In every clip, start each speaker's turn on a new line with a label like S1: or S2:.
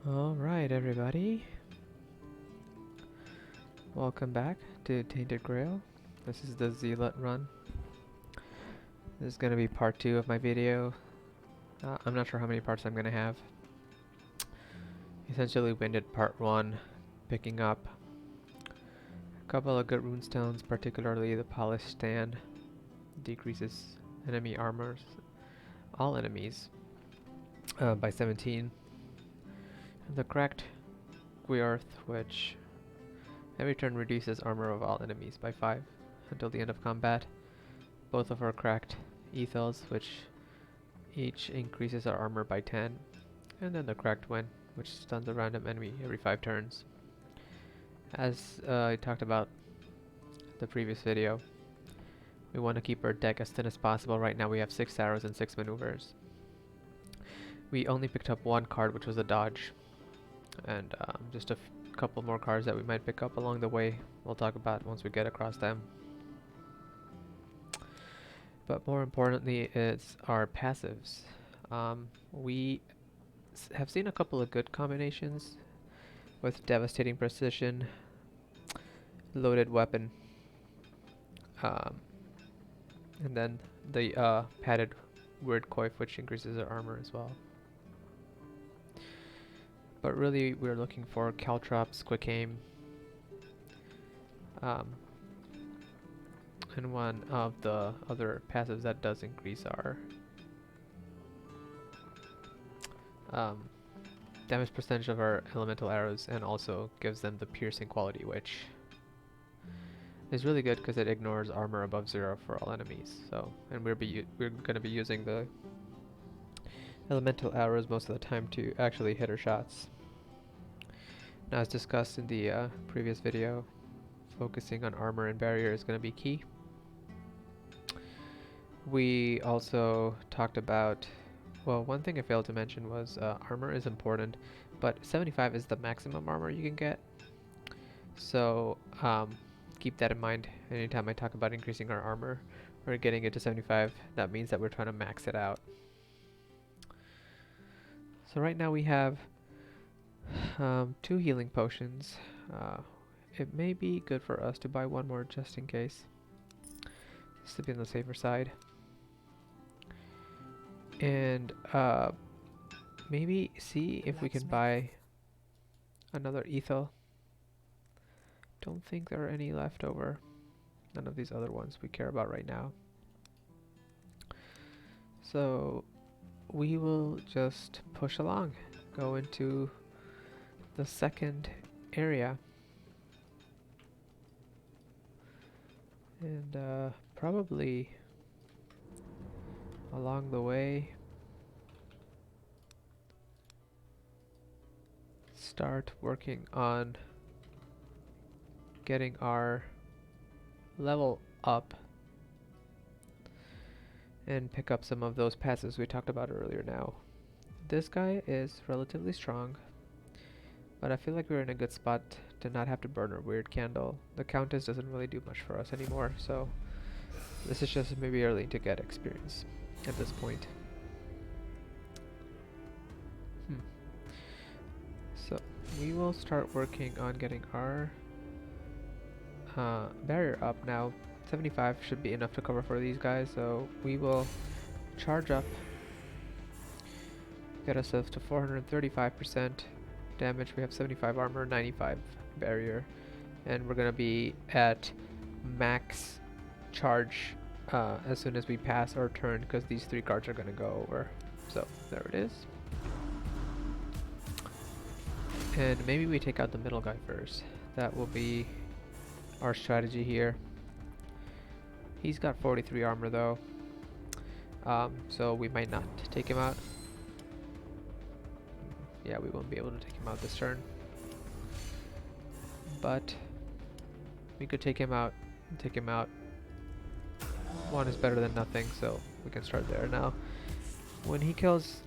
S1: Alright, everybody. Welcome back to Tainted Grail. This is the Zealot run. This is going to be part 2 of my video. I'm not sure how many parts I'm going to have. Essentially, we ended part 1, picking up a couple of good runestones, particularly the Polished Stand. Decreases enemy armors, all enemies, by 17. And the Cracked Guiarth, which every turn reduces armor of all enemies by 5 until the end of combat. Both of our Cracked Ethos, which each increases our armor by 10. And then the Cracked Wind, which stuns a random enemy every 5 turns. As I talked about the previous video, we want to keep our deck as thin as possible. Right now we have 6 arrows and 6 maneuvers. We only picked up one card, which was a dodge. And just a couple more cards that we might pick up along the way. We'll talk about once we get across them. But more importantly is our passives. We have seen a couple of good combinations with Devastating Precision, Loaded Weapon, and then the padded Weird Coif, which increases our armor as well. But really, we're looking for Caltrops, Quick Aim, and one of the other passives that does increase our damage percentage of our elemental arrows, and also gives them the piercing quality, which is really good because it ignores armor above 0 for all enemies. So, and we're going to be using the elemental arrows most of the time to actually hit our shots. Now, as discussed in the previous video, focusing on armor and barrier is going to be key. We also talked about, well, one thing I failed to mention was armor is important, but 75 is the maximum armor you can get. So keep that in mind anytime I talk about increasing our armor or getting it to 75. That means that we're trying to max it out. So right now we have 2 healing potions. It may be good for us to buy one more just in case, just to be on the safer side. And maybe see if we can buy another Ethel. Don't think there are any left over. None of these other ones we care about right now. So we will just push along, go into the second area, and probably along the way start working on getting our level up and pick up some of those passives we talked about earlier. Now, this guy is relatively strong, but I feel like we're in a good spot to not have to burn our weird candle. The Countess doesn't really do much for us anymore, so this is just maybe early to get experience at this point. So we will start working on getting our barrier up now. 75 should be enough to cover for these guys, so we will charge up, get ourselves to 435% damage. We have 75 armor, 95 barrier, and we're gonna be at max charge as soon as we pass our turn, because these 3 cards are gonna go over. So there it is. And maybe we take out the middle guy first. That will be our strategy here. He's got 43 armor though, so we might not take him out. Yeah, we won't be able to take him out this turn, but we could take him out and take him out. One is better than nothing, so we can start there. Now, when he kills,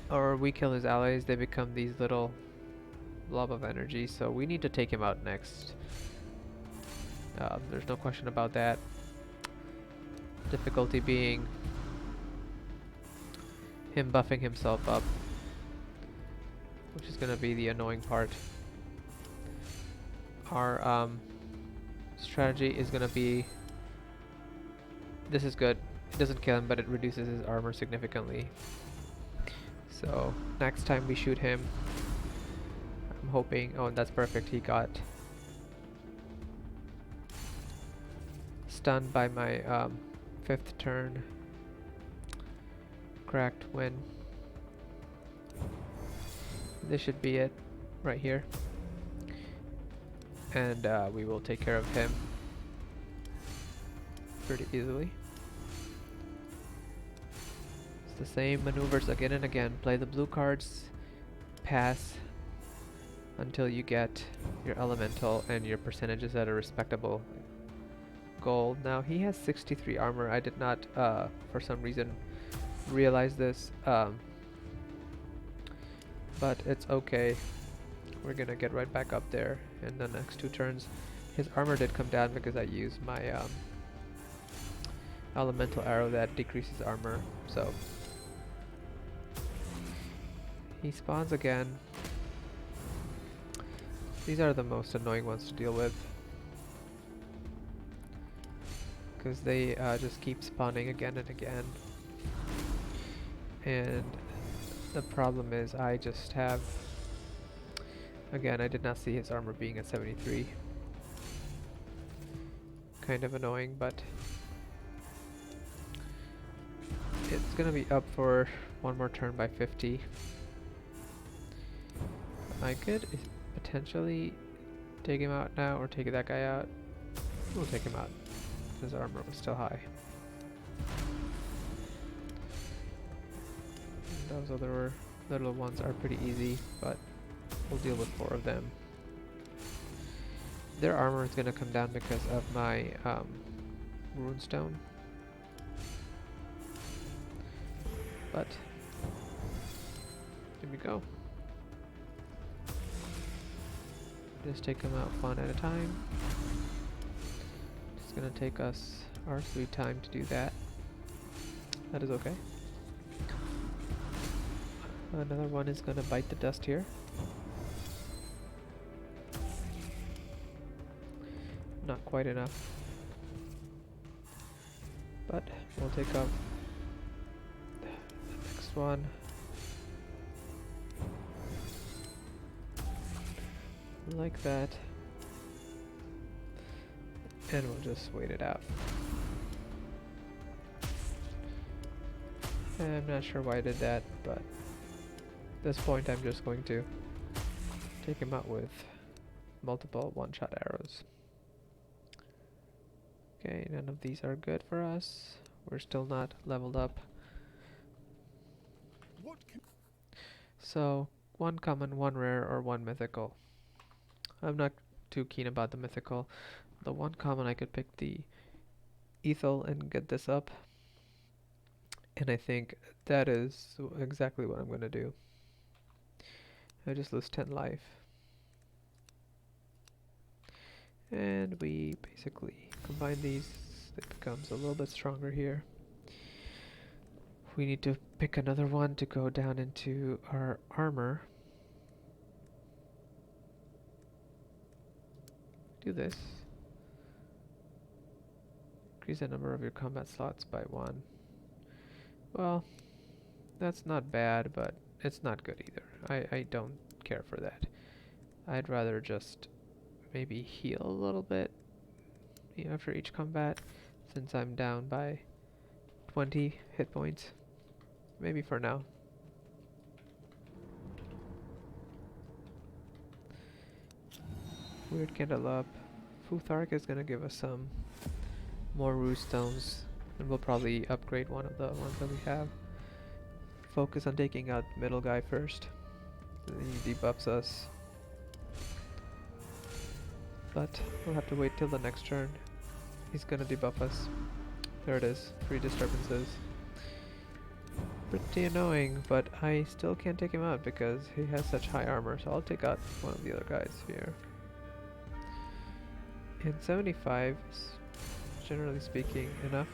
S1: or we kill his allies, they become these little blob of energy, so we need to take him out next. There's no question about that. Difficulty being him buffing himself up which is gonna be the annoying part. Our strategy is gonna be, this is good. It doesn't kill him, but it reduces his armor significantly. So next time we shoot him, I'm hoping, oh, that's perfect, he got stunned by my 5th turn cracked win. This should be it right here, and we will take care of him pretty easily. It's the same maneuvers again and again. Play the blue cards, pass until you get your elemental and your percentages at a respectable goal. Now he has 63 armor. I did not for some reason realize this, but it's okay. We're gonna get right back up there in the next 2 turns. His armor did come down because I used my elemental arrow that decreases armor. So he spawns again. These are the most annoying ones to deal with, because they just keep spawning again and again. And the problem is I just have, again, I did not see his armor being at 73. Kind of annoying, but it's gonna be up for one more turn by 50. I could potentially take him out now or take that guy out. We'll take him out. His armor was still high. And those other little ones are pretty easy, but we'll deal with 4 of them. Their armor is going to come down because of my runestone. But here we go. Just take them out one at a time. It's gonna take us our sweet time to do that. That is okay. Another one is gonna bite the dust here. Not quite enough. But we'll take up the next one. Like that. And we'll just wait it out. And I'm not sure why I did that, but at this point I'm just going to take him out with multiple one-shot arrows. Okay, none of these are good for us. We're still not leveled up. So, 1 common, 1 rare, or 1 mythical. I'm not too keen about the mythical. The 1 common, I could pick the Ethel and get this up. And I think that is exactly what I'm going to do. I just lose 10 life. And we basically combine these. It becomes a little bit stronger here. We need to pick another one to go down into our armor. Do this. Increase the number of your combat slots by 1. Well, that's not bad, but it's not good either. I don't care for that. I'd rather just maybe heal a little bit after each combat, since I'm down by 20 hit points. Maybe for now. Weird Candelab. Futhark is gonna give us some more roost stones, and we'll probably upgrade one of the ones that we have. Focus on taking out middle guy first. He debuffs us. But we'll have to wait till the next turn. He's gonna debuff us. There it is. 3 disturbances. Pretty annoying, but I still can't take him out because he has such high armor, so I'll take out one of the other guys here. And 75 is, generally speaking, enough.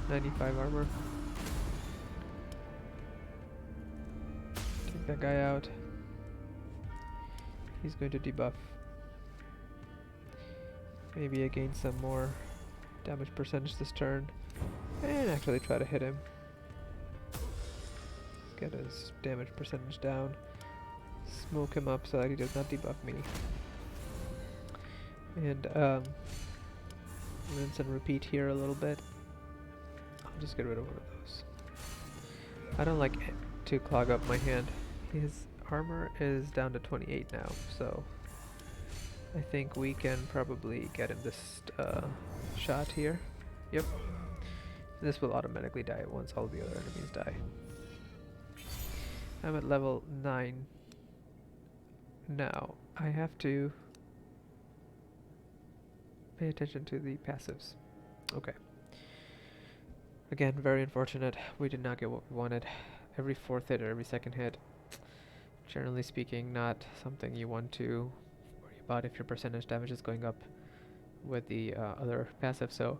S1: 95 armor. Take take that guy out. He's going to debuff. Maybe I gain some more damage percentage this turn. And actually try to hit him. Get his damage percentage down. Smoke him up so that he does not debuff me. And rinse and repeat here a little bit. I'll just get rid of one of those. I don't like to clog up my hand. His armor is down to 28 now, so I think we can probably get him this shot here. Yep. This will automatically die once all the other enemies die. I'm at level 9 now. I have to pay attention to the passives. Okay. Again, very unfortunate. We did not get what we wanted. Every fourth hit or every second hit. Generally speaking, not something you want to worry about if your percentage damage is going up with the other passive. So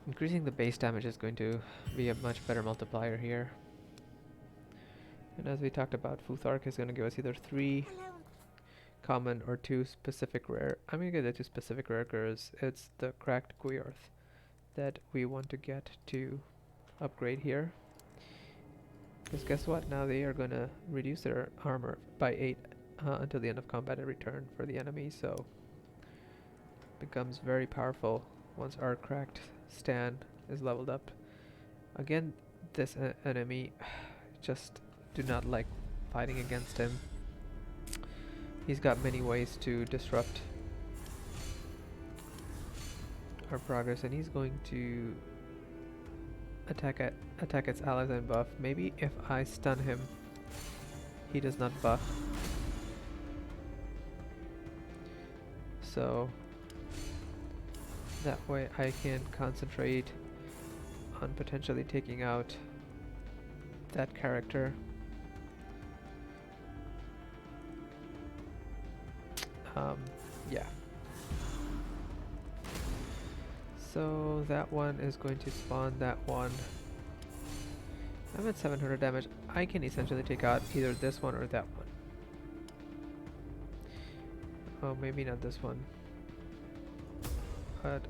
S1: increasing the base damage is going to be a much better multiplier here. And as we talked about, Futhark is going to give us either 3 common or 2 specific rare. I'm going to get the 2 specific rare because it's the cracked Guyorth that we want to get to upgrade here. Because guess what? Now they are going to reduce their armor by 8 until the end of combat every turn for the enemy, so becomes very powerful once our cracked Stan is leveled up. Again, this enemy just do not like fighting against him. He's got many ways to disrupt our progress, and he's going to attack its allies and buff. Maybe if I stun him, he does not buff. So that way I can concentrate on potentially taking out that character. Yeah. So that one is going to spawn that one. I'm at 700 damage. I can essentially take out either this one or that one. Oh, maybe not this one. But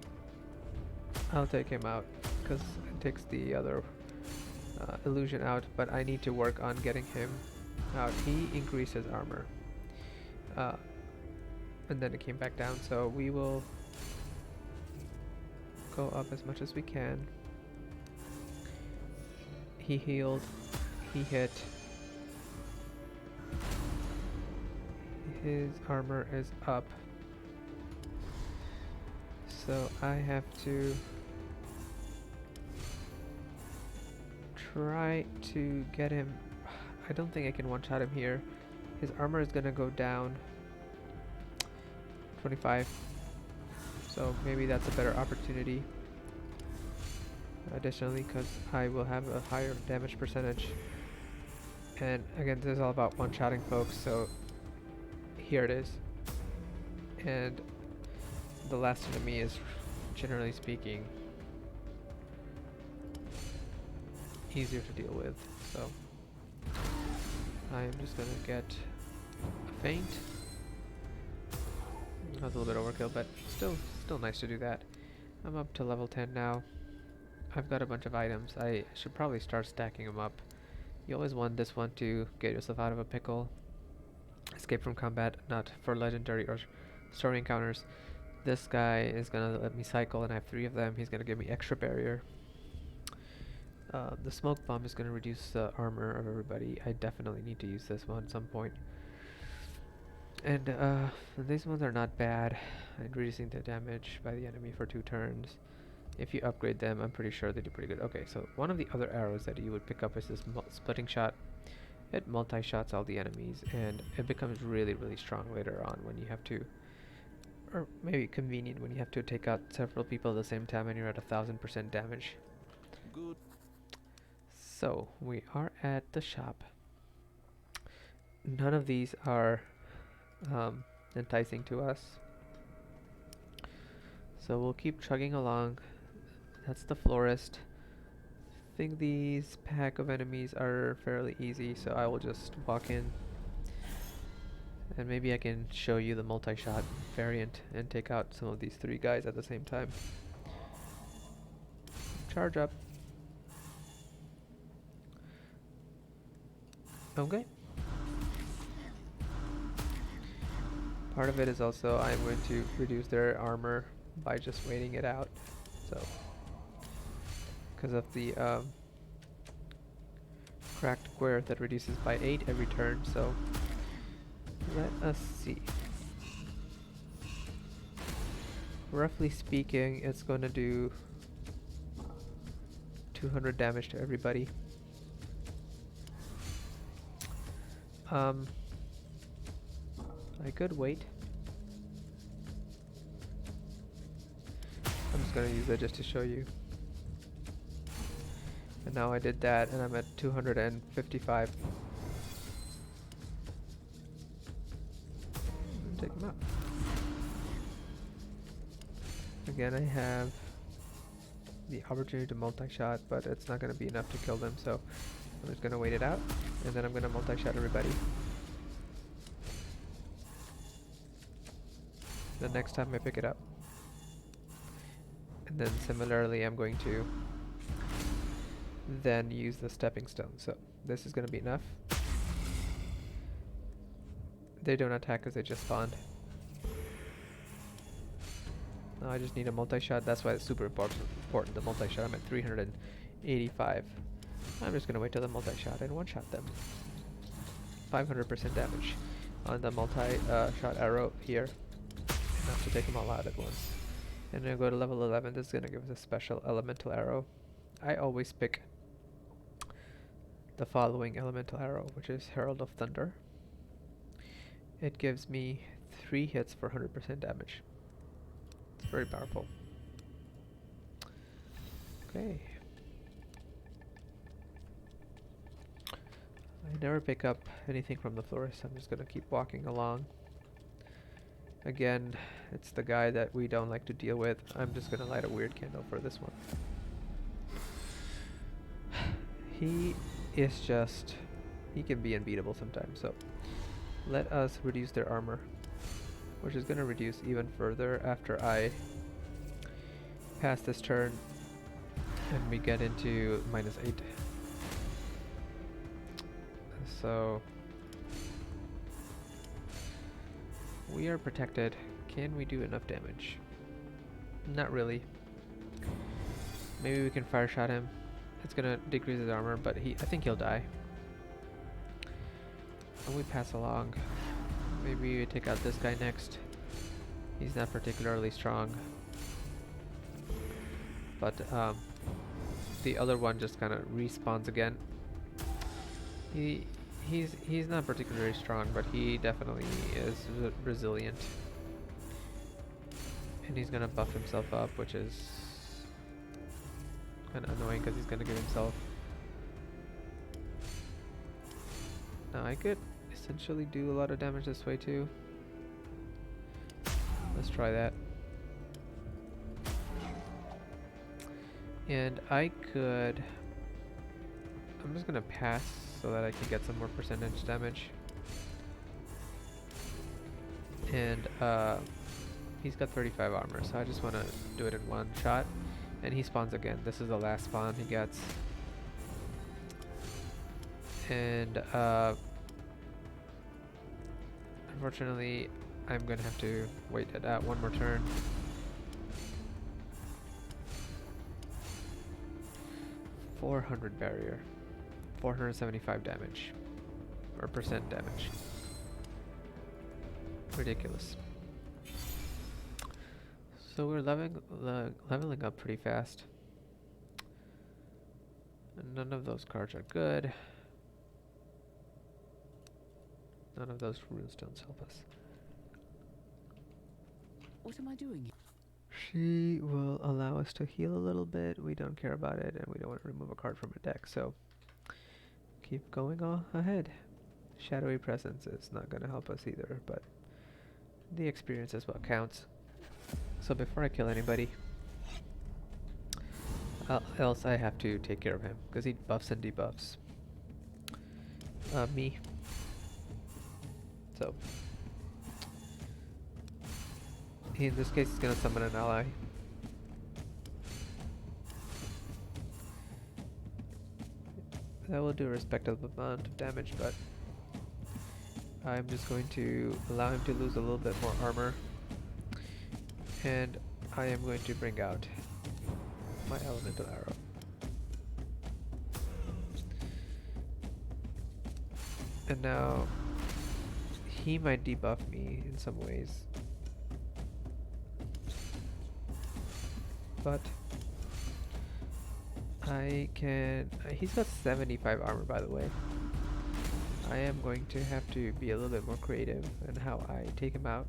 S1: I'll take him out because it takes the other illusion out. But I need to work on getting him out. He increases armor. And then it came back down, so we will go up as much as we can. He healed, he hit. His armor is up. So I have to try to get him. I don't think I can one-shot him here. His armor is gonna go down 25, so maybe that's a better opportunity. Additionally, because I will have a higher damage percentage, and again, this is all about one-shotting folks. So here it is, and the last enemy is, generally speaking, easier to deal with. So I'm just gonna get a feint. That was a little bit overkill, but still nice to do that. I'm up to level 10 now. I've got a bunch of items. I should probably start stacking them up. You always want this one to get yourself out of a pickle. Escape from combat, not for legendary or story encounters. This guy is gonna let me cycle, and I have 3 of them. He's gonna give me extra barrier. The smoke bomb is gonna reduce the armor of everybody. I definitely need to use this one at some point. And these ones are not bad at reducing the damage by the enemy for 2 turns. If you upgrade them, I'm pretty sure they do pretty good. Okay, so one of the other arrows that you would pick up is this splitting shot. It multi-shots all the enemies, and it becomes really, really strong later on when you have to, or maybe convenient when you have to take out several people at the same time and you're at 1000% damage.
S2: Good.
S1: So we are at the shop. None of these are enticing to us, so we'll keep chugging along. That's the florist. think these pack of enemies are fairly easy, so I will just walk in and maybe I can show you the multi-shot variant and take out some of these 3 guys at the same time. Charge up. Okay. Part of it is also I'm going to reduce their armor by just waiting it out. So, because of the cracked square that reduces by 8 every turn. So, let us see. Roughly speaking, it's going to do 200 damage to everybody. I could wait. I'm just gonna use it just to show you. And now I did that and I'm at 255. Take him out. Again, I have the opportunity to multi-shot, but it's not gonna be enough to kill them, so I'm just gonna wait it out and then I'm gonna multi-shot everybody. The next time I pick it up. And then similarly I'm going to then use the stepping stone. So this is going to be enough. They don't attack because they just spawned. Now I just need a multi-shot. That's why it's super important, the multi-shot. I'm at 385. I'm just going to wait till the multi-shot and one-shot them. 500% damage on the multi-shot arrow here. Enough to take them all out at once. And then go to level 11. This is going to give us a special elemental arrow. I always pick the following elemental arrow, which is Herald of Thunder. It gives me 3 hits for 100% damage. It's very powerful. Okay. I never pick up anything from the florist. I'm just going to keep walking along. Again, it's the guy that we don't like to deal with. I'm just gonna light a weird candle for this one. He is just... he can be unbeatable sometimes, so... let us reduce their armor, which is gonna reduce even further after I pass this turn and we get into -8. So... we are protected. Can we do enough damage? Not really. Maybe we can fire shot him. It's gonna decrease his armor, but I think he'll die. And we pass along. Maybe we take out this guy next. He's not particularly strong. But the other one just kind of respawns again. He's not particularly strong, but he definitely is resilient. And he's gonna buff himself up, which is kind of annoying because he's gonna give himself... now I could essentially do a lot of damage this way too. Let's try that. And I could... I'm just gonna pass so that I can get some more percentage damage. And he's got 35 armor, so I just want to do it in one shot. And he spawns again. This is the last spawn he gets. And unfortunately, I'm gonna have to wait it out one more turn. .400 barrier. 475 damage. Or percent damage. Ridiculous. So we're leveling up pretty fast. And none of those cards are good. None of those runestones help us.
S2: What am I doing?
S1: She will allow us to heal a little bit. We don't care about it, and we don't want to remove a card from a deck, so keep going on ahead. Shadowy Presence is not going to help us either, but the experience is what counts. So before I kill anybody, Else I have to take care of him, because he buffs and debuffs me. So, in this case, he's gonna summon an ally. That will do a respectable amount of damage, but I'm just going to allow him to lose a little bit more armor. And I am going to bring out my elemental arrow. And now he might debuff me in some ways, but I can. He's got 75 armor, by the way. I am going to have to be a little bit more creative in how I take him out.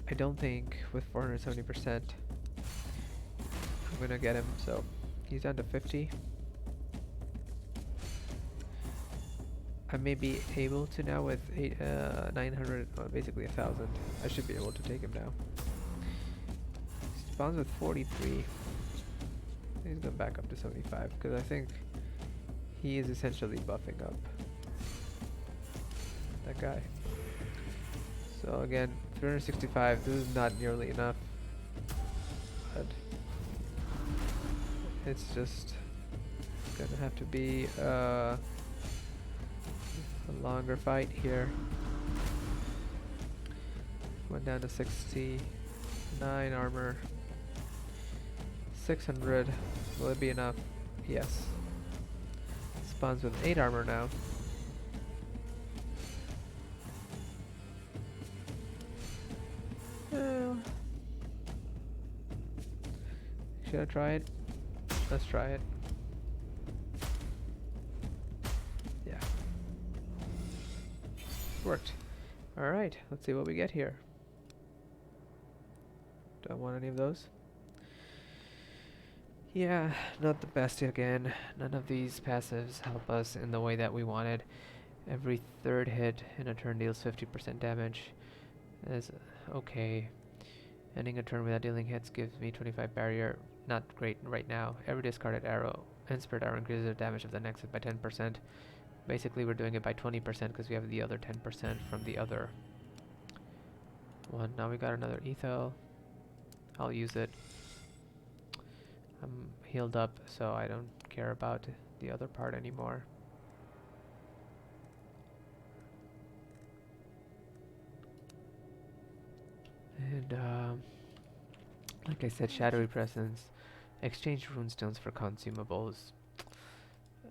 S1: I don't think with 470% I'm gonna get him, so he's down to 50. I may be able to now with 900, basically 1,000. I should be able to take him now. He spawns with 43. He's going back up to 75 because I think he is essentially buffing up that guy. So again, 365. This is not nearly enough, but it's just gonna have to be a longer fight here. Went down to 69 armor. 600. Will it be enough? Yes. Spawns with 8 armor now. Should I try it? Let's try it. Yeah. Worked. Alright, let's see what we get here. Don't want any of those. Yeah, not the best again. None of these passives help us in the way that we wanted. Every third hit in a turn deals 50% damage. Is okay. Ending a turn without dealing hits gives me 25 barrier. Not great right now. Every discarded arrow and spirit arrow increases the damage of the next hit by 10%. Basically, we're doing it by 20% because we have the other 10% from the other one. Now we got another etho. I'll use it. I'm healed up, so I don't care about the other part anymore. And like I said, Shadowy Presence. Exchange runestones for consumables.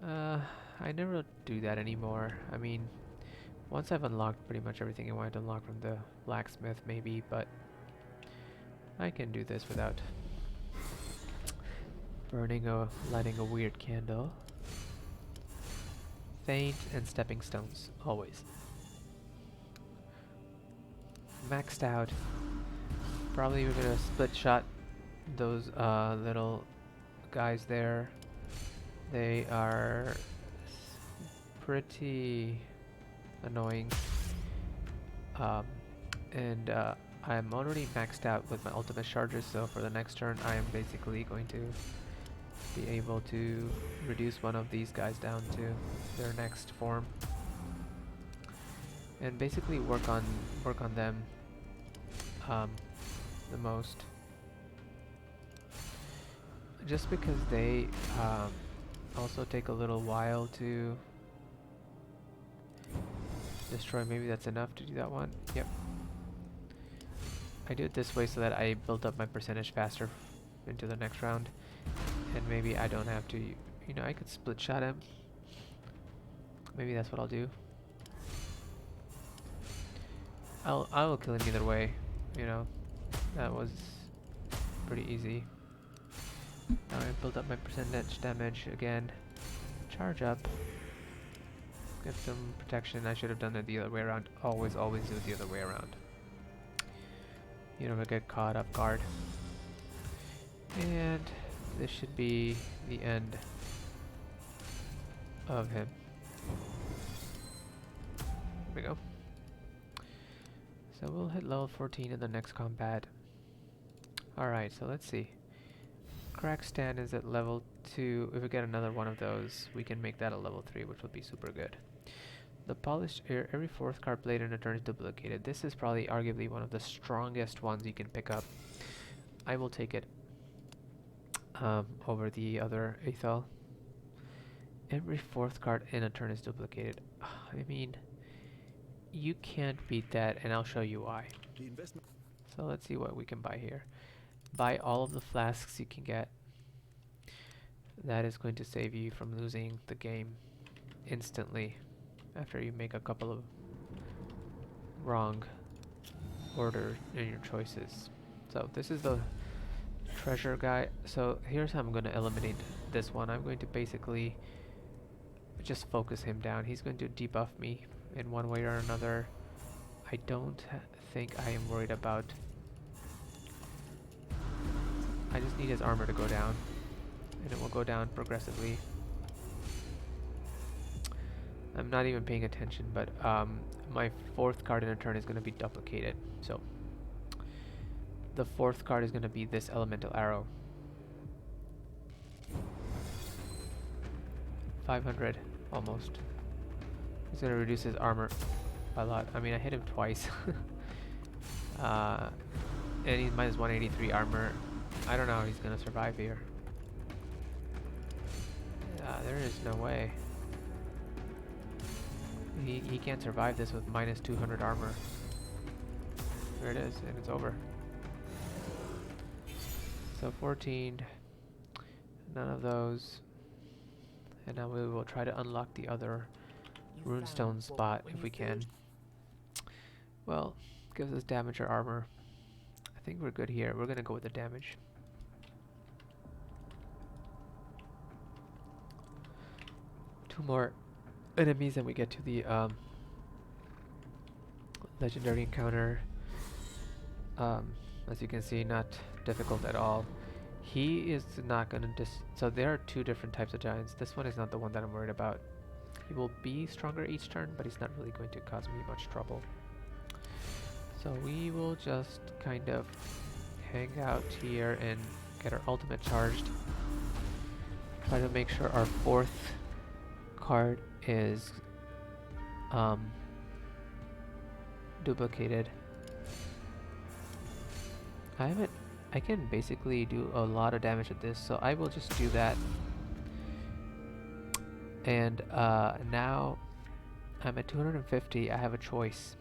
S1: I never do that anymore. I mean, once I've unlocked pretty much everything I wanted to unlock from the blacksmith, maybe, but I can do this without lighting a weird candle. Feint and stepping stones, always. Maxed out. Probably we're gonna split shot those little guys there. They are pretty annoying. And I'm already maxed out with my ultimate charges, so for the next turn I am basically going to be able to reduce one of these guys down to their next form. And basically work on them the most. Just because they also take a little while to destroy. Maybe that's enough to do that one. Yep. I do it this way so that I build up my percentage faster into the next round. And maybe I don't have to, you know, I could split shot him. Maybe that's what I'll do. I will kill him either way, you know. That was pretty easy. Now I built up my percentage damage again. Charge up. Get some protection. I should have done it the other way around. Always do it the other way around. You don't get caught off guard. And this should be the end of him. There we go. So we'll hit level 14 in the next combat. Alright, so let's see. Crack stand is at level 2. If we get another one of those, we can make that a level 3, which would be super good. The polished air, every fourth card played in a turn is duplicated. This is probably arguably one of the strongest ones you can pick up. I will take it over the other Aethel. Every fourth card in a turn is duplicated. I mean, you can't beat that, and I'll show you why. So let's see what we can buy here. Buy all of the flasks you can get. That is going to save you from losing the game instantly after you make a couple of wrong order in your choices. So this is the treasure guy. So here's how I'm going to eliminate this one. I'm going to basically just focus him down. He's going to debuff me in one way or another. I don't think I am worried about... I just need his armor to go down, and it will go down progressively. I'm not even paying attention, but my fourth card in a turn is going to be duplicated. So the fourth card is going to be this elemental arrow. 500, almost. It's going to reduce his armor by a lot. I mean, I hit him twice. And he's minus 183 armor. I don't know how he's going to survive here. There is no way. He can't survive this with minus 200 armor. There it is, and it's over. So 14. None of those. And now we will try to unlock the other runestone spot if we can. Well, gives us damage or armor. I think we're good here. We're gonna go with the damage. Two more enemies and we get to the legendary encounter. As you can see, not difficult at all. He is not gonna so there are two different types of giants. This one is not the one that I'm worried about. He will be stronger each turn, but he's not really going to cause me much trouble. So we will just kind of hang out here and get our ultimate charged. Try to make sure our fourth card is duplicated. I can basically do a lot of damage with this, so I will just do that. And now I'm at 250. I have a choice.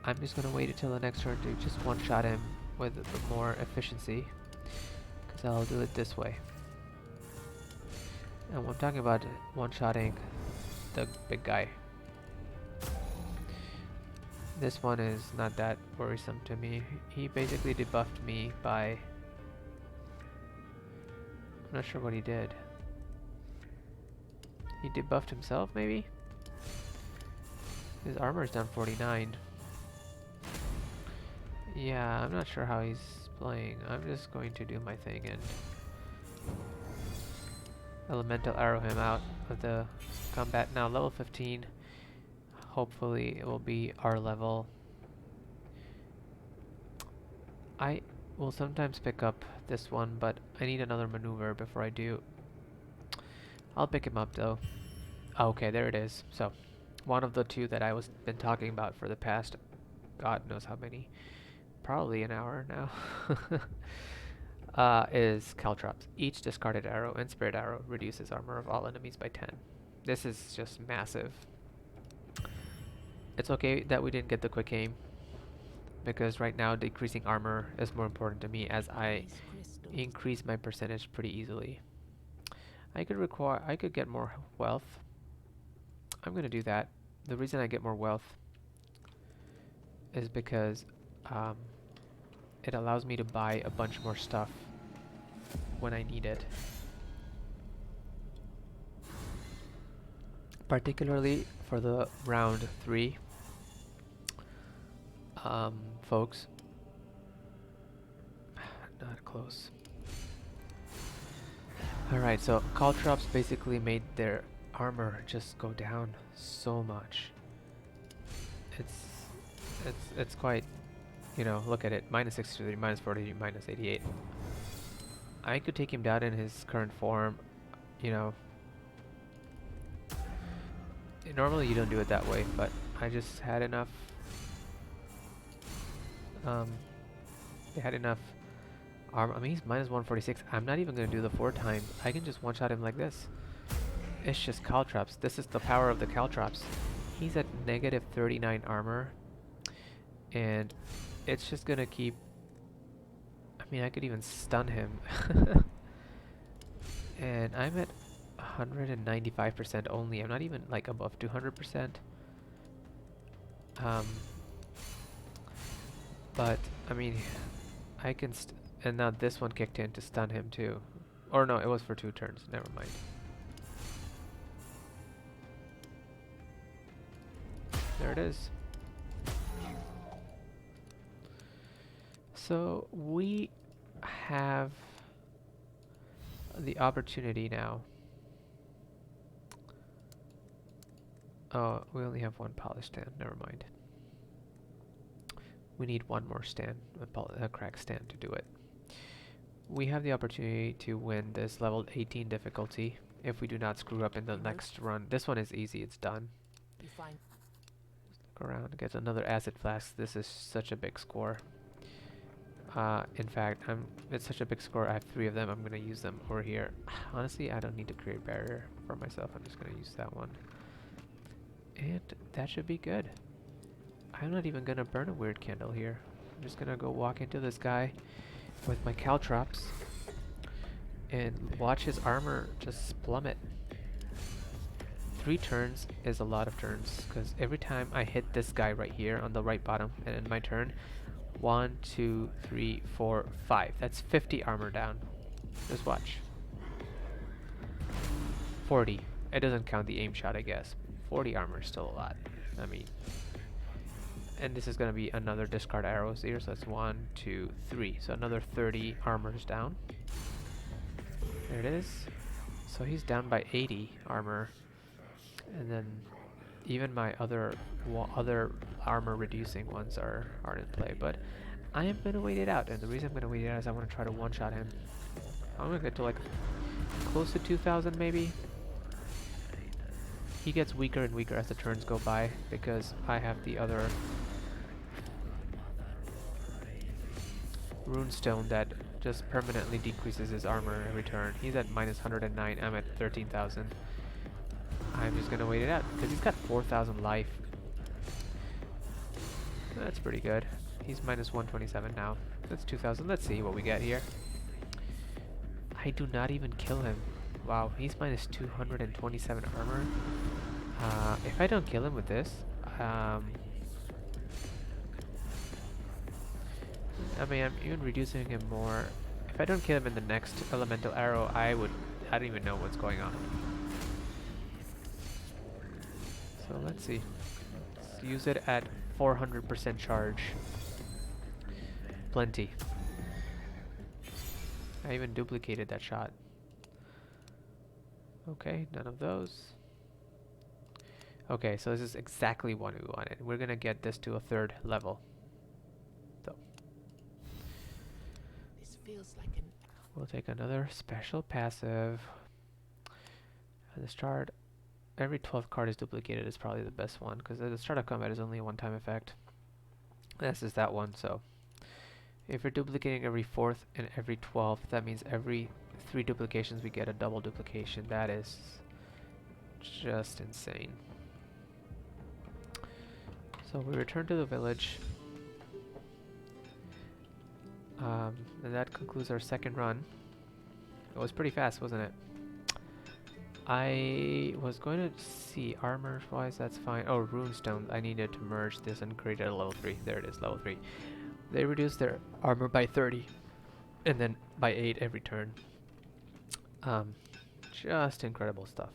S1: I'm just gonna wait until the next turn to just one-shot him with a bit more efficiency, because I'll do it this way. And I'm talking about one-shotting the big guy. This one is not that worrisome to me. He basically debuffed me by... I'm not sure what he did. He debuffed himself, maybe? His armor is down 49. Yeah, I'm not sure how he's playing. I'm just going to do my thing and elemental arrow him out of the combat. Now level 15. Hopefully it will be our level. I will sometimes pick up this one, but I need another maneuver before I do. I'll pick him up though. Oh, okay, there it is. So, one of the two that I was been talking about for the past God knows how many, probably an hour now, is Caltrops. Each discarded arrow and spirit arrow reduces armor of all enemies by 10. This is just massive. It's okay that we didn't get the quick aim, because right now decreasing armor is more important to me as I increase my percentage pretty easily. I could get more wealth. I'm gonna do that. The reason I get more wealth is because it allows me to buy a bunch more stuff when I need it. Particularly for the round 3 folks. Not close. Alright, so Caltrops basically made their armor just go down so much. It's quite You know, look at it. Minus 63, minus 40, minus 88. I could take him down in his current form, you know. Normally you don't do it that way, but I just had enough. They had enough armor. I mean, he's minus 146. I'm not even going to do the 4 times. I can just one-shot him like this. It's just caltrops. This is the power of the caltrops. He's at negative 39 armor. And it's just going to keep... I mean, I could even stun him. And I'm at 195% only. I'm not even like above 200%. But I mean, I can and now this one kicked in to stun him too. Or no, it was for 2 turns. Never mind. There it is. So we have the opportunity now. Oh, we only have 1 polish stand. Never mind. We need 1 more stand, a crack stand to do it. We have the opportunity to win this level 18 difficulty if we do not screw up in the next run. This one is easy. It's done. Look around. Get another acid flask. This is such a big score. In fact, it's such a big score. I have 3 of them. I'm going to use them over here. Honestly, I don't need to create barrier for myself. I'm just going to use that one. And that should be good. I'm not even going to burn a weird candle here. I'm just going to go walk into this guy with my caltrops and watch his armor just plummet. 3 turns is a lot of turns, because every time I hit this guy right here on the right bottom and in my turn, 1, 2, 3, 4, 5. That's 50 armor down. Just watch. 40. It doesn't count the aim shot, I guess. 40 armor is still a lot. I mean, and this is going to be another discard arrows here, so that's 1, 2, 3. So another 30 armors down. There it is. So he's down by 80 armor. And then even my other armor reducing ones aren't in play. But I am going to wait it out. And the reason I'm going to wait it out is I want to try to one-shot him. I'm going to get to like close to 2,000 maybe. He gets weaker and weaker as the turns go by because I have the other runestone that just permanently decreases his armor every turn. He's at minus 109. I'm at 13,000. I'm just gonna wait it out because he's got 4,000 life. That's pretty good. He's minus 127 now. That's 2,000. Let's see what we get here. I do not even kill him. Wow, he's minus 227 armor. If I don't kill him with this, I mean, I'm even reducing him more. If I don't kill him in the next elemental arrow, I don't even know what's going on. So let's see. Let's use it at 400% charge. Plenty. I even duplicated that shot. Okay, none of those. Okay, so this is exactly what we wanted. We're gonna get this to a 3rd level. So
S2: this feels like an...
S1: We'll take another special passive. At the start, every 12th card is duplicated is probably the best one, because at the start of combat is only a one-time effect. This is that one, so if you're duplicating every 4th and every 12th, that means every 3 duplications we get a double duplication. That is just insane. So we return to the village. And that concludes our 2nd run. It was pretty fast, wasn't it? I was going to see armor wise, that's fine. Oh, runestone. I needed to merge this and create it at level 3. There it is, level 3. They reduced their armor by 30 and then by 8 every turn. Just incredible stuff.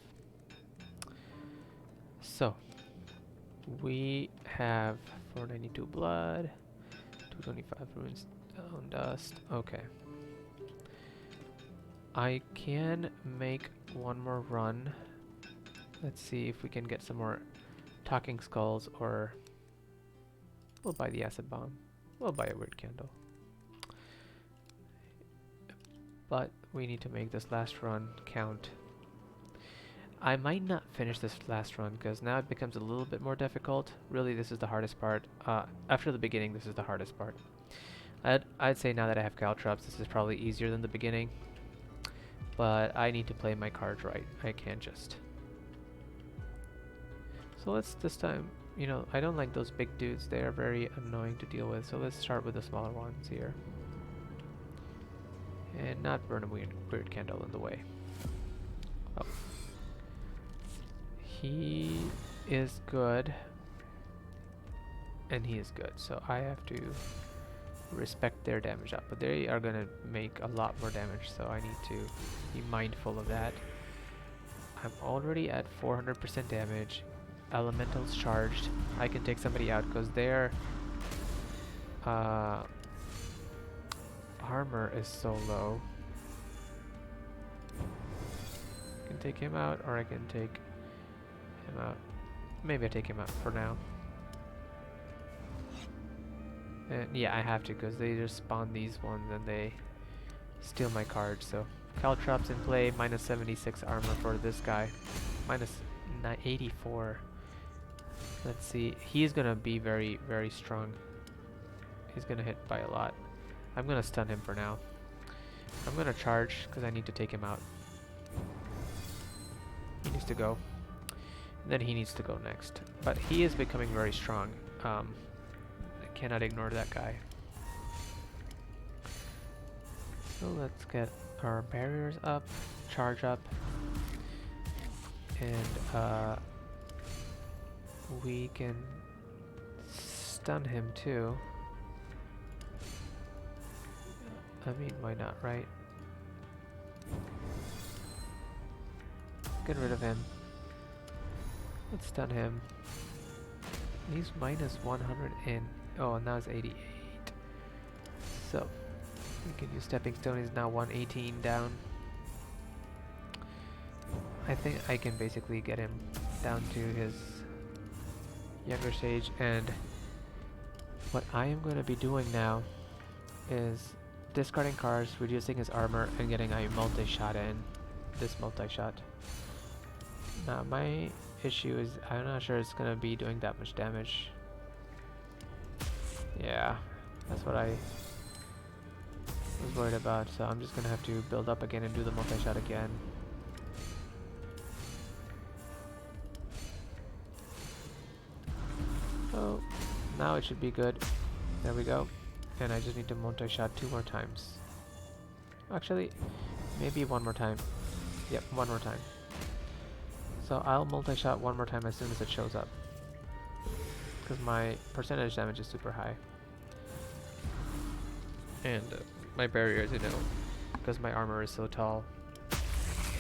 S1: So we have 492 blood, 225 runestone dust. Okay. I can make one more run. Let's see if we can get some more talking skulls, or we'll buy the acid bomb. We'll buy a weird candle. But we need to make this last run count. I might not finish this last run because now it becomes a little bit more difficult. Really, this is the hardest part. After the beginning, this is the hardest part. I'd say now that I have caltrops, this is probably easier than the beginning. But I need to play my cards right. I can't just. So let's this time, you know, I don't like those big dudes. They are very annoying to deal with. So let's start with the smaller ones here. And not burn a weird candle in the way. Oh. He is good. And he is good. So I have to respect their damage up. But they are going to make a lot more damage. So I need to be mindful of that. I'm already at 400% damage. Elemental's charged. I can take somebody out because their armor is so low. I can take him out, or I can take him out. Maybe I take him out for now. And yeah, I have to because they just spawn these ones and they steal my cards. So caltrops in play, minus 76 armor for this guy, minus 84. Let's see, he's gonna be very, very strong. He's gonna hit by a lot. I'm gonna stun him for now. I'm gonna charge because I need to take him out. He needs to go. And then he needs to go next. But he is becoming very strong. I cannot ignore that guy. So let's get our barriers up, charge up, and we can stun him too. I mean, why not, right? Get rid of him. Let's stun him. He's minus 100 in. Oh, now it's 88. So, we can use Stepping Stone. He's now 118 down. I think I can basically get him down to his younger stage. And what I am going to be doing now is discarding cards, reducing his armor, and getting a multi-shot in. This multi-shot. Now, my issue is I'm not sure it's going to be doing that much damage. Yeah, that's what I was worried about. So I'm just going to have to build up again and do the multi-shot again. Oh, now it should be good. There we go. And I just need to multi-shot 2 more times. Actually, maybe 1 more time. Yep, 1 more time. So I'll multi-shot 1 more time as soon as it shows up. Because my percentage damage is super high. And my barriers, you know, because my armor is so tall,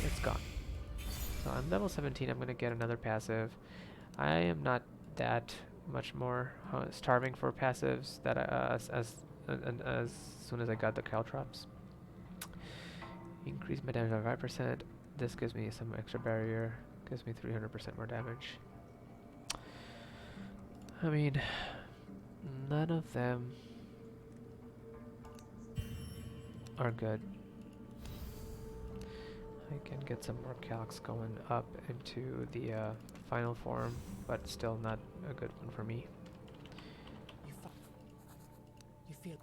S1: it's gone. So I'm level 17, I'm going to get another passive. I am not that much more starving for passives that as soon as I got the caltrops. Increase my damage by 5%. This gives me some extra barrier. Gives me 300% more damage. I mean, none of them are good. I can get some more calcs going up into the final form, but still not a good one for me.
S2: You feel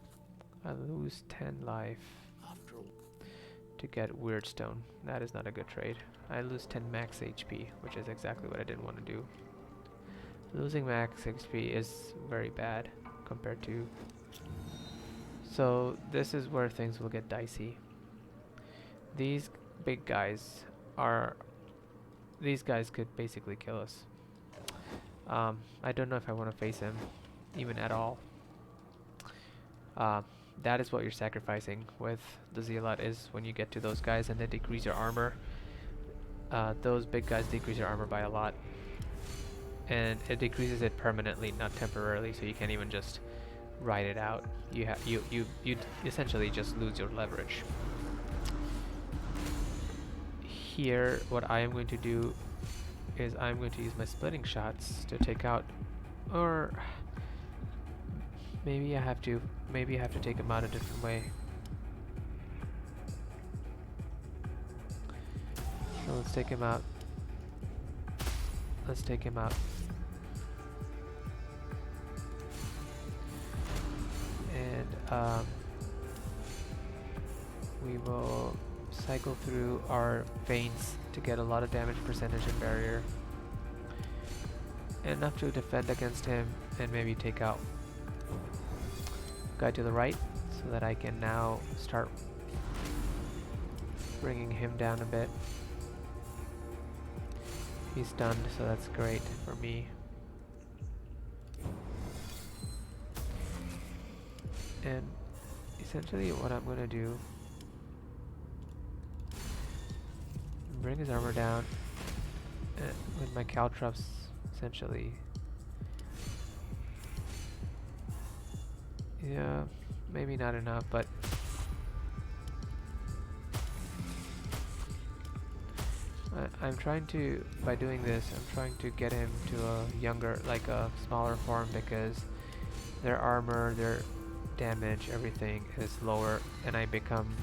S1: I lose 10 life
S2: after all.
S1: to get Weird Stone. That is not a good trade. I lose 10 max HP, which is exactly what I didn't want to do. Losing max HP is very bad compared to... So this is where things will get dicey. These big guys are... These guys could basically kill us. I don't know if I want to face him, even at all. That is what you're sacrificing with the Zealot, is when you get to those guys and they decrease your armor. Those big guys decrease your armor by a lot. And it decreases it permanently, not temporarily, so you can't even just ride it out. You essentially just lose your leverage. Here, what I am going to do is I'm going to use my splitting shots to take out, or Maybe I have to take him out a different way. So let's take him out. Let's take him out. And we will cycle through our feints to get a lot of damage percentage and barrier. Enough to defend against him and maybe take out guy to the right so that I can now start bringing him down a bit. He's stunned, so that's great for me. And essentially what I'm going to do, bring his armor down with my caltrops, essentially. Yeah, maybe not enough, but I'm trying to, by doing this, I'm trying to get him to a younger, like a smaller form, because their armor, their damage, everything is lower, and I become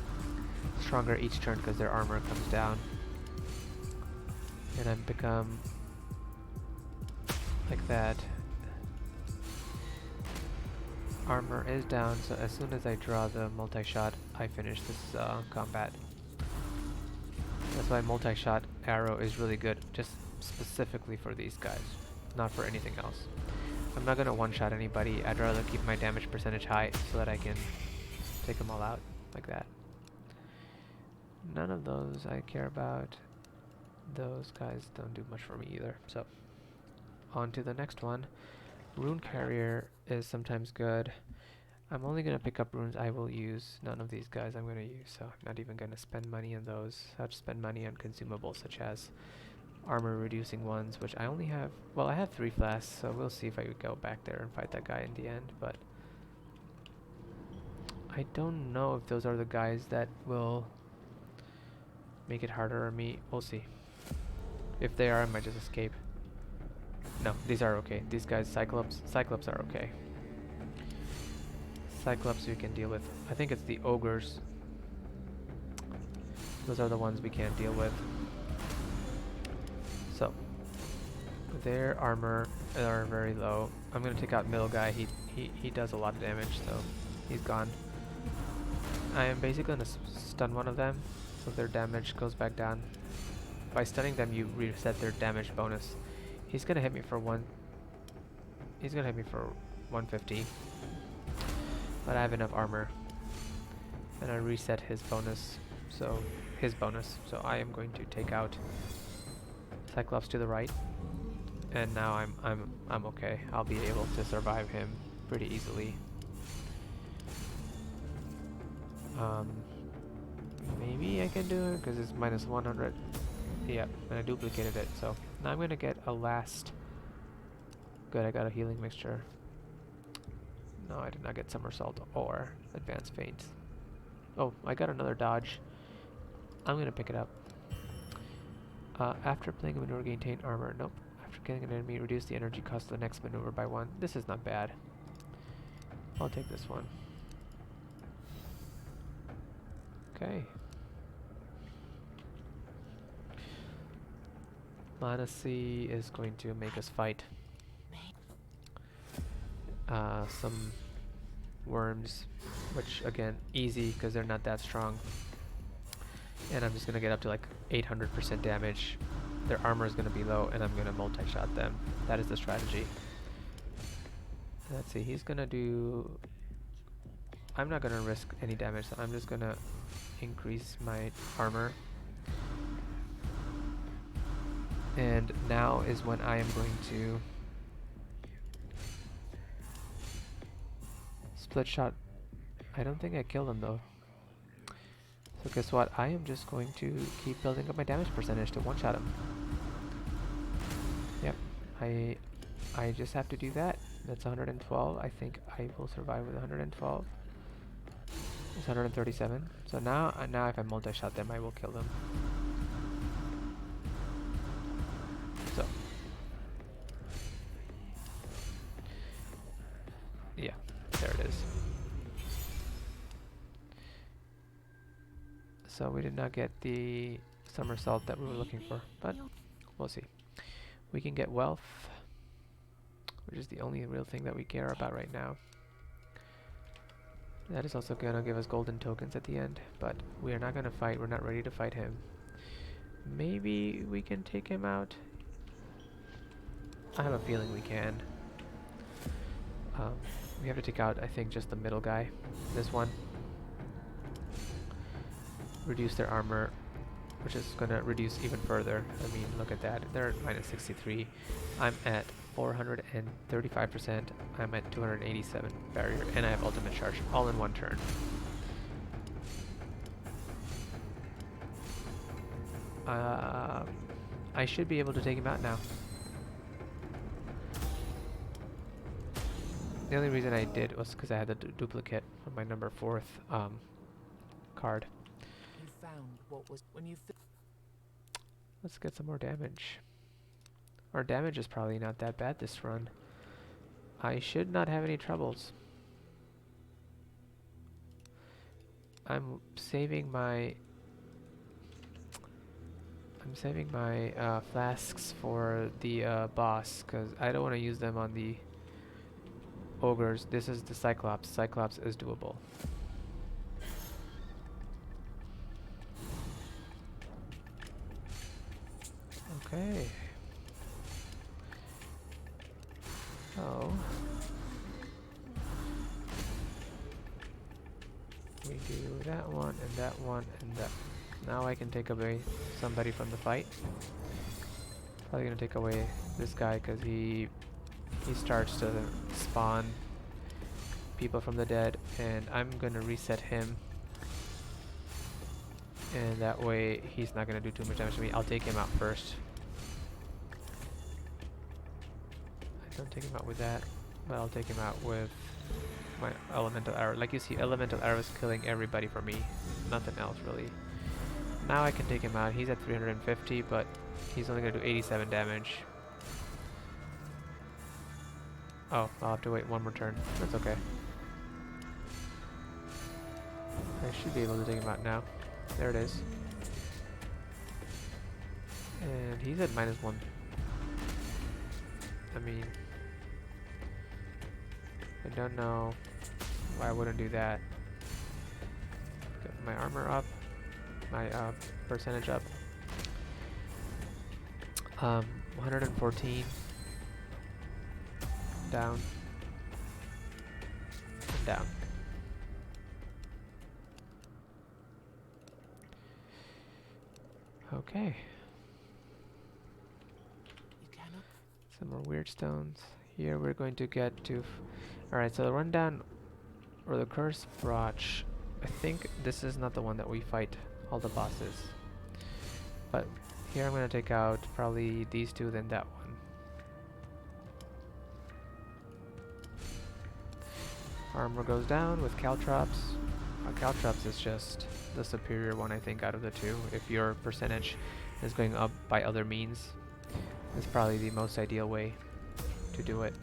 S1: stronger each turn because their armor comes down. And I become like that. Armor is down, so as soon as I draw the multi-shot, I finish this combat. That's why multi-shot arrow is really good, just specifically for these guys, not for anything else. I'm not gonna one-shot anybody. I'd rather keep my damage percentage high so that I can take them all out like that. None of those I care about. Those guys don't do much for me either. So, on to the next one. Rune Carrier is sometimes good. I'm only going to pick up runes I will use. None of these guys I'm going to use, so I'm not even going to spend money on those. I'll just spend money on consumables such as armor reducing ones, which I only have, well, I have 3 flasks, so we'll see if I could go back there and fight that guy in the end, but I don't know if those are the guys that will make it harder on me. We'll see. If they are, I might just escape. No, these are okay. These guys, Cyclops are okay. Cyclops we can deal with. I think it's the ogres. Those are the ones we can't deal with. So, their armor are very low. I'm gonna take out middle guy. He does a lot of damage, so he's gone. I am basically gonna stun one of them, so their damage goes back down. By stunning them, you reset their damage bonus. He's gonna hit me for He's gonna hit me for 150. But I have enough armor, and I reset his bonus. So I am going to take out Cyclops to the right, and now I'm okay. I'll be able to survive him pretty easily. Maybe I can do it because it's minus 100. Yeah, and I duplicated it. So now I'm gonna get a last. Good, I got a healing mixture. No, I did not get somersault or advanced feint. Oh, I got another dodge. I'm gonna pick it up. After playing a maneuver, gain taint armor. Nope. After killing an enemy, reduce the energy cost of the next maneuver by 1. This is not bad. I'll take this one. Okay. Manasi is going to make us fight. Some worms, which again, easy because they're not that strong. And I'm just going to get up to like 800% damage. Their armor is going to be low, and I'm going to multi-shot them. That is the strategy. Let's see, he's going to do... I'm not going to risk any damage, so I'm just going to increase my armor. And now is when I am going to split shot. I don't think I killed him though. So guess what? I am just going to keep building up my damage percentage to one-shot him. Yep, I just have to do that. That's 112. I think I will survive with 112. It's 137. So now if I multi-shot them, I will kill them. So yeah, there it So we did not get the somersault that we were looking for, but we'll see. We can get wealth, which is the only real thing that we care about right now. That is also gonna give us golden tokens at the end, but we are not gonna fight. We're not ready to fight him. Maybe we can take him out. I have a feeling we can. We have to take out, I think, just the middle guy. This one. Reduce their armor, which is gonna reduce even further. I mean, look at that. They're at minus 63. I'm at 435%. I'm at 287 barrier, and I have ultimate charge all in one turn. I should be able to take him out now. The only reason I did was because I had the duplicate of my number 4th card.
S2: You found what was when you.
S1: Let's get some more damage. Our damage is probably not that bad this run. I should not have any troubles. I'm saving my flasks for the boss, because I don't want to use them on the ogres. This is the Cyclops. Cyclops is doable. Okay. So we do that one and that one and that. Now I can take away somebody from the fight. Probably gonna take away this guy because he starts to spawn people from the dead, and I'm gonna reset him. And that way he's not gonna do too much damage to me. I'll take him out first. I don't take him out with that, but I'll take him out with my elemental arrow. Like you see, elemental arrows killing everybody for me. Nothing else really. Now I can take him out. He's at 350, but he's only gonna do 87 damage. Oh, I'll have to wait one more turn. That's okay. I should be able to take him out now. There it is. And he's at -1. I mean, I don't know why I wouldn't do that. Get my armor up, my percentage up. 114. Down. And down. Okay.
S2: You cannot.
S1: Some more weird stones. Here we're going to get to... Alright, so the rundown, or the curse brooch, I think this is not the one that we fight all the bosses. But here I'm going to take out probably these two, then that one. Armor goes down with Caltrops. Caltrops is just the superior one, I think, out of the two. If your percentage is going up by other means, it's probably the most ideal way to do it.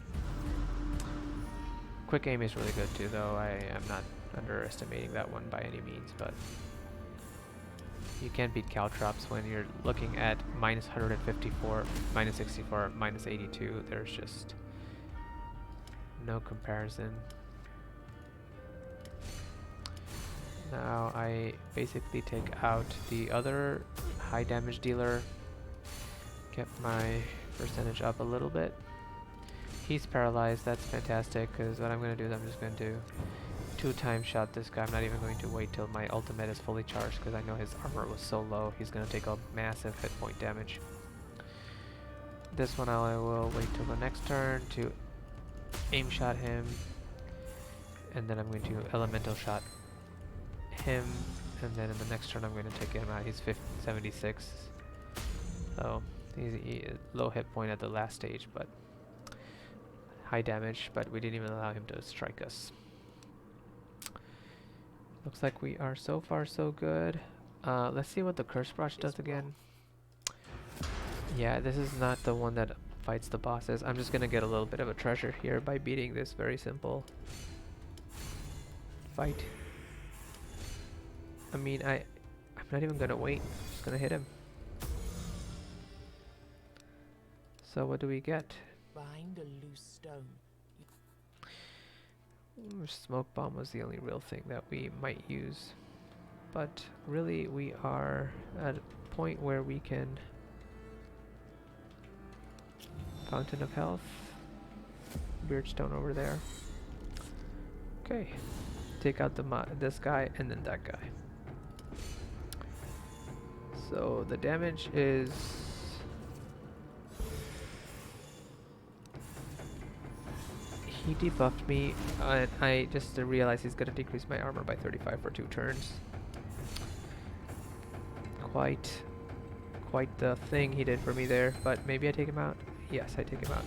S1: Quick aim is really good too, though. I am not underestimating that one by any means, but you can't beat Caltrops when you're looking at -154, -64, -82. There's just no comparison. Now I basically take out the other high damage dealer, kept my percentage up a little bit. He's paralyzed, that's fantastic, because what I'm going to do is I'm just going to 2-time shot this guy. I'm not even going to wait till my ultimate is fully charged, because I know his armor was so low, he's going to take a massive hit point damage. This one I will wait till the next turn to aim shot him, and then I'm going to elemental shot him, and then in the next turn I'm going to take him out. He's 76, so he's low hit point at the last stage, but high damage, but we didn't even allow him to strike us. Looks like we are so far so good. Let's see what the curse brush does again. Yeah, this is not the one that fights the bosses. I'm just gonna get a little bit of a treasure here by beating this very simple fight. I mean, I'm Not even gonna wait. Just gonna hit him. So what do we get?
S2: Behind a loose stone.
S1: Smoke bomb was the only real thing that we might use. But really we are at a point where we can Fountain of Health. Beard stone over there. Okay. Take out this guy and then that guy. So the damage is he debuffed me and I just realized he's gonna decrease my armor by 35 for 2 turns. Quite the thing he did for me there, but maybe I take him out. Yes, I take him out.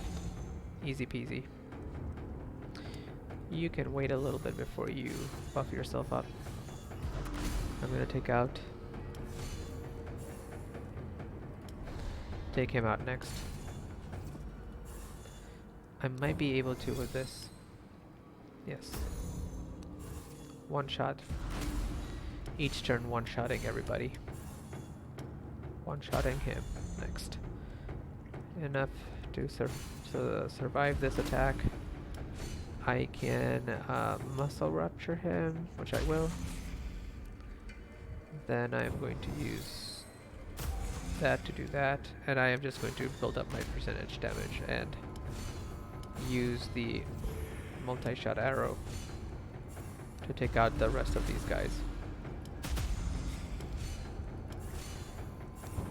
S1: Easy peasy. You can wait a little bit before you buff yourself up. I'm gonna take him out next. I might be able to with this. Yes. One shot. Each turn one-shotting everybody. One-shotting him next. Enough to survive this attack. I can muscle rupture him, which I will. Then I'm going to use that to do that, and I am just going to build up my percentage damage and use the multi-shot arrow to take out the rest of these guys.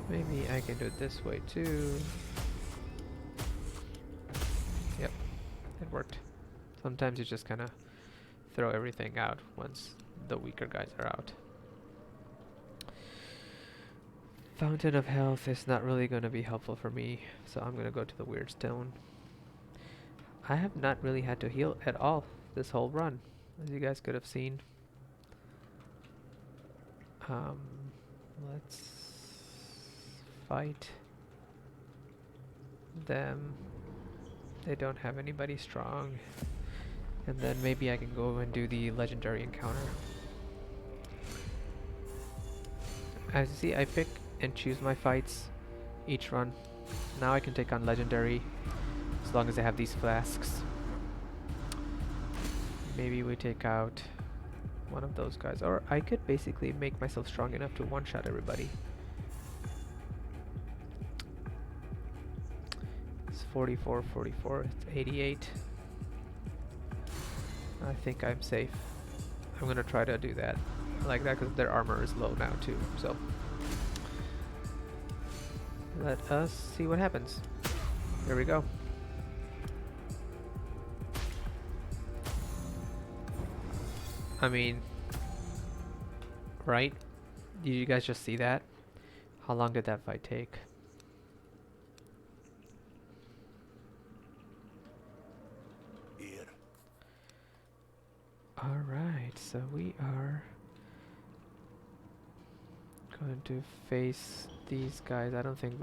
S1: Maybe I can do it this way too. Yep, it worked. Sometimes you just kind of throw everything out once the weaker guys are out. Fountain of Health is not really going to be helpful for me, so I'm going to go to the Weird Stone. I have not really had to heal at all this whole run, as you guys could have seen. Let's fight them. They don't have anybody strong. And then maybe I can go and do the legendary encounter. As you see, I pick and choose my fights each run. Now I can take on legendary as long as I have these flasks. Maybe we take out one of those guys, or I could basically make myself strong enough to one-shot everybody. It's 44, 44, it's 88. I think I'm safe. I'm gonna try to do that like that because their armor is low now too, so let us see what happens. Here we go. I mean, right? Did you guys just see that? How long did that fight take?
S3: Here.
S1: Alright, so we are going to face these guys. I don't think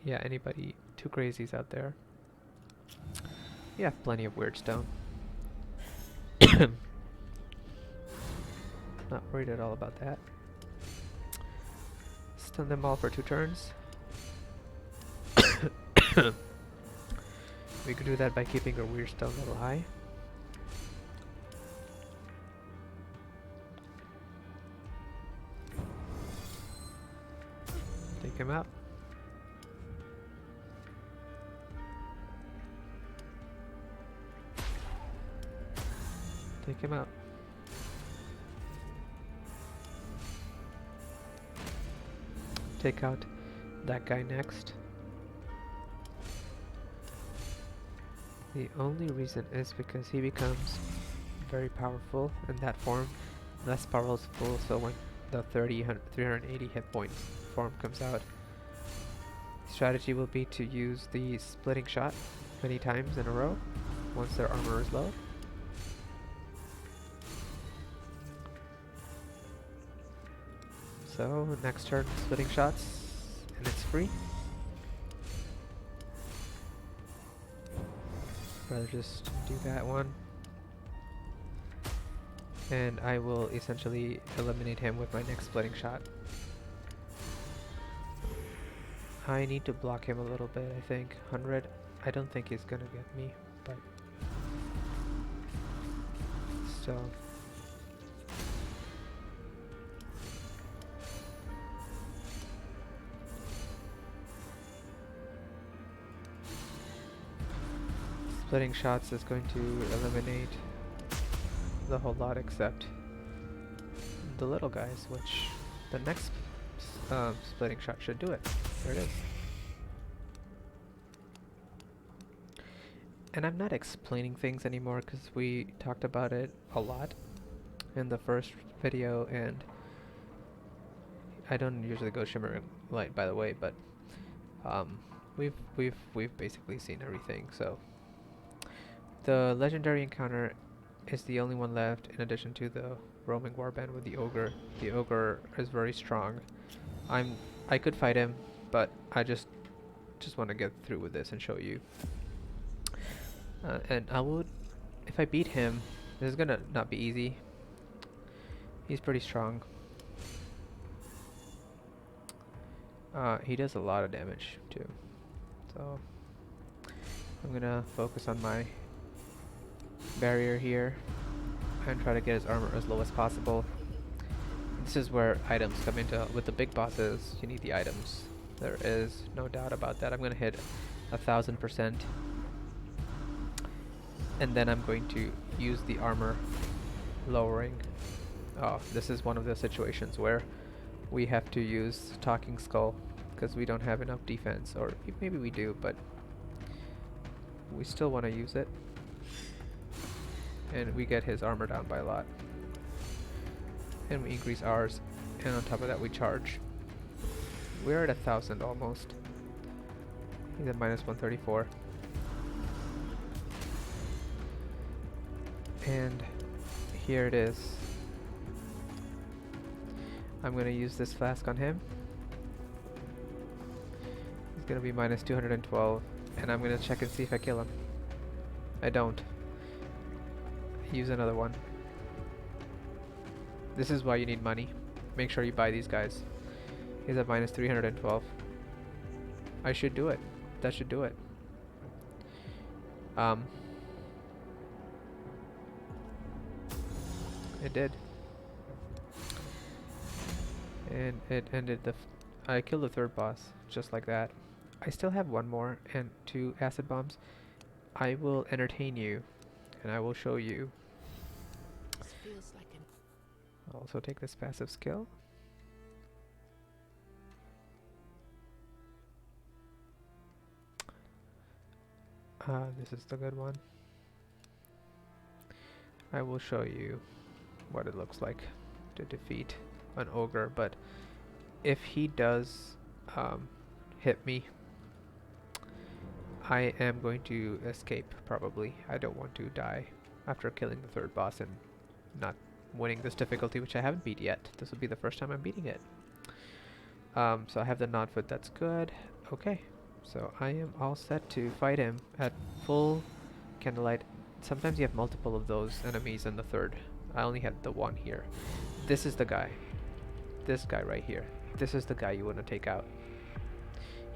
S1: anybody too crazy's out there. You have plenty of weird stone. Not worried at all about that. Stun them all for 2 turns. We could do that by keeping our weird stone level high. Take him out. Take him out. Take out that guy next. The only reason is because he becomes very powerful in that form, less powerful, so when the 380 hit points form comes out. Strategy will be to use the splitting shot many times in a row once their armor is low. So next turn, splitting shots, and it's free. Rather just do that one. and I will essentially eliminate him with my next splitting shot. I need to block him a little bit, I think. 100. I don't think he's gonna get me, but still. Splitting shots is going to eliminate the whole lot except the little guys, which the next splitting shot should do it. There it is. And I'm not explaining things anymore because we talked about it a lot in the first video, and I don't usually go shimmer and light, by the way, but we've basically seen everything. So the legendary encounter is the only one left in addition to the roaming warband with the ogre. The ogre is very strong. I could fight him, but I just want to get through with this and show you. And I would, if I beat him, this is gonna not be easy. He's pretty strong. He does a lot of damage too. So I'm gonna focus on my barrier here and try to get his armor as low as possible. This is where items come into. With the big bosses, you need the items. There is no doubt about that. I'm gonna hit 1000%. And then I'm going to use the armor lowering. Oh, this is one of the situations where we have to use Talking Skull because we don't have enough defense, or maybe we do, but we still want to use it. And we get his armor down by a lot. And we increase ours, and on top of that we charge. We're at 1000 almost. He's at minus 134. And here it is. I'm gonna use this flask on him. He's gonna be minus 212, and I'm gonna check and see if I kill him. I don't. Use another one. This is why you need money. Make sure you buy these guys. He's at minus 312. I should do it. That should do it. It did. And it ended I killed the third boss, just like that. I still have one more and 2 acid bombs. I will entertain you, and I will show you.
S2: This feels like an
S1: I'll also take this passive skill. This is the good one. I will show you what it looks like to defeat an ogre, but if he does hit me, I am going to escape probably. I don't want to die after killing the third boss and not winning this difficulty, which I haven't beat yet. This will be the first time I'm beating it. So I have the Nodfoot, that's good. Okay, so I am all set to fight him at full candlelight. Sometimes you have multiple of those enemies in the third. I only had the one here. This is the guy. This guy right here. This is the guy you want to take out.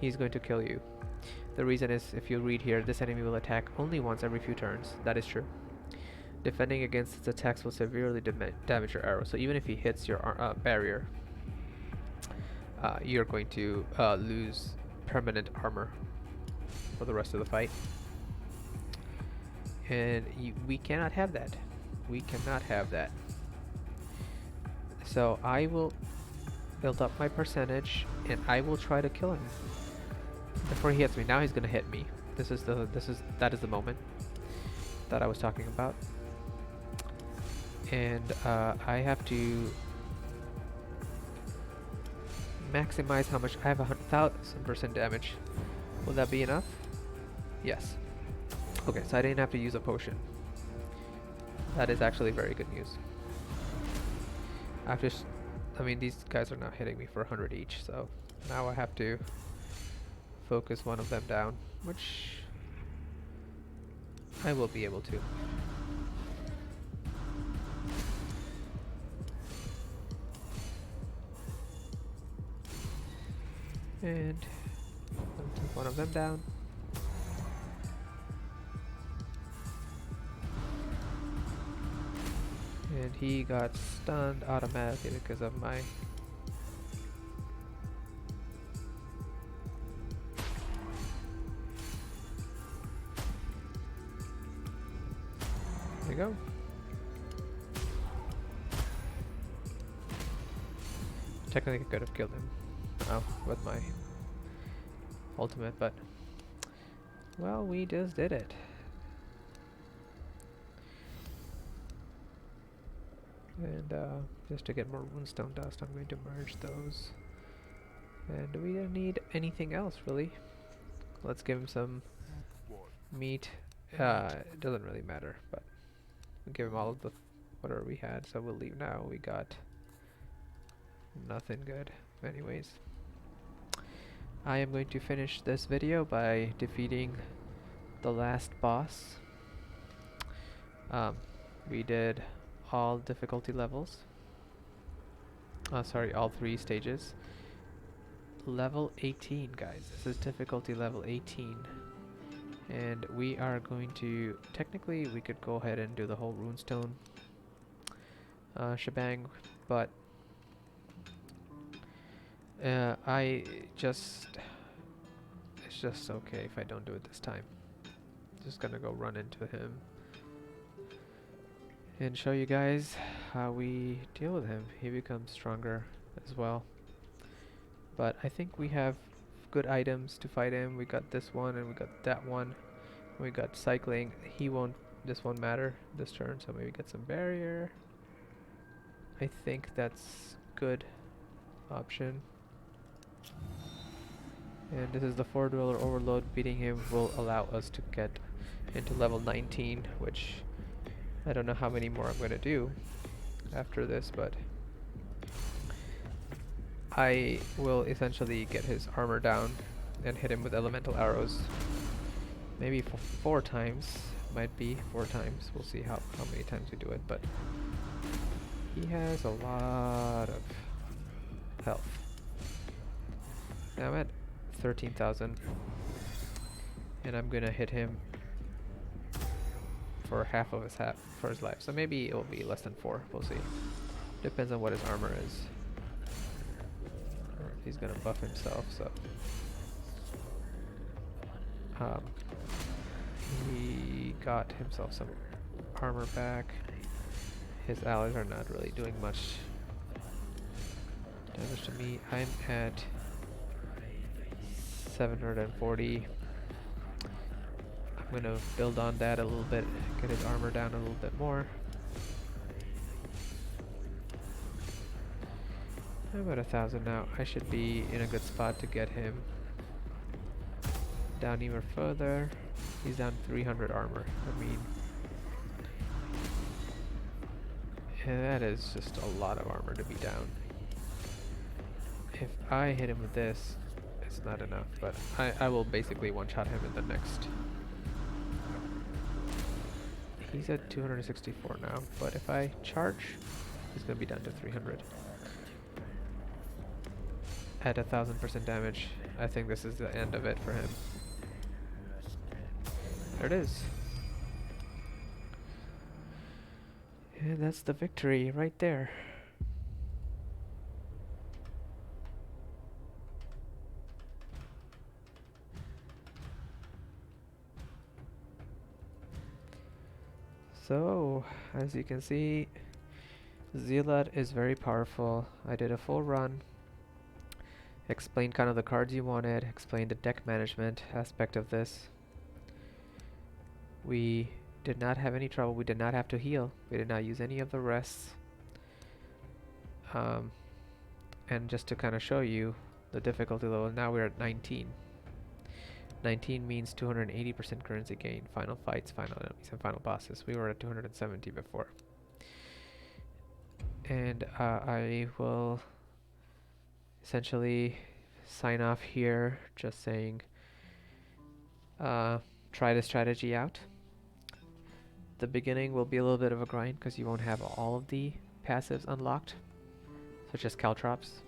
S1: He's going to kill you. The reason is, if you read here, this enemy will attack only once every few turns. That is true. Defending against its attacks will severely damage your arrow. So even if he hits your barrier, you're going to lose permanent armor for the rest of the fight. And we cannot have that. We cannot have that. So I will build up my percentage, and I will try to kill him before he hits me. Now he's gonna hit me. That is the moment that I was talking about. And I have to maximize how much. I have 1000% damage. Will that be enough? Yes. Okay, so I didn't have to use a potion. That is actually very good news. I mean, these guys are now hitting me for 100 each, so now I have to focus one of them down, which I will be able to. And took one of them down. And he got stunned automatically because of my... There you go. Technically I could have killed him with my ultimate, but... Well, we just did it. And just to get more runestone dust, I'm going to merge those. And we don't need anything else, really. Let's give him some meat. It doesn't really matter, but we'll give him all of the whatever we had, so we'll leave now. We got nothing good. Anyways, I am going to finish this video by defeating the last boss. We did all difficulty levels. Sorry, all 3 stages. Level 18, guys. This is difficulty level 18. And we are going to... Technically, we could go ahead and do the whole runestone shebang, but... It's just okay if I don't do it this time. Just gonna go run into him and show you guys how we deal with him. He becomes stronger as well. But I think we have good items to fight him. We got this one and we got that one. We got cycling. This won't matter this turn, so maybe get some barrier. I think that's good option. And this is the 4-dweller overload. Beating him will allow us to get into level 19, which I don't know how many more I'm going to do after this, but I will essentially get his armor down and hit him with elemental arrows. Maybe 4 times. Might be 4 times. We'll see how many times we do it, but he has a lot of health. Now I'm at 13,000, and I'm gonna hit him for half of his life. So maybe it will be less than 4. We'll see. Depends on what his armor is. He's gonna buff himself, so he got himself some armor back. His allies are not really doing much damage to me. I'm at 740. I'm gonna build on that a little bit, get his armor down a little bit more. I'm at 1,000 now. I should be in a good spot to get him down even further. He's down 300 armor. I mean, and that is just a lot of armor to be down. If I hit him with this, it's not enough, but I will basically one-shot him in the next. He's at 264 now, but if I charge, he's gonna be down to 300. At 1,000% damage, I think this is the end of it for him. There it is. And that's the victory right there. So, as you can see, Zealot is very powerful. I did a full run, explained kind of the cards you wanted, explained the deck management aspect of this. We did not have any trouble. We did not have to heal. We did not use any of the rests. And just to kind of show you the difficulty level, now we're at 19. 19 means 280% currency gain. Final fights, final enemies, and final bosses. We were at 270 before. And I will essentially sign off here, just saying try the strategy out. The beginning will be a little bit of a grind because you won't have all of the passives unlocked, such as caltrops.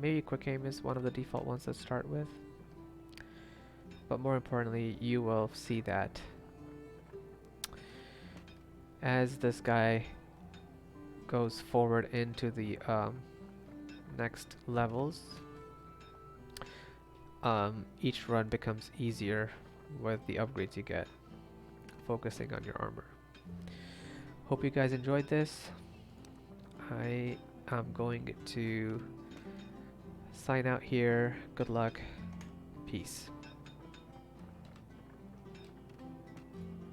S1: Maybe quick aim is one of the default ones to start with. But more importantly, you will see that as this guy goes forward into the next levels, each run becomes easier with the upgrades you get, focusing on your armor. Hope you guys enjoyed this. I am going to sign out here. Good luck. Peace.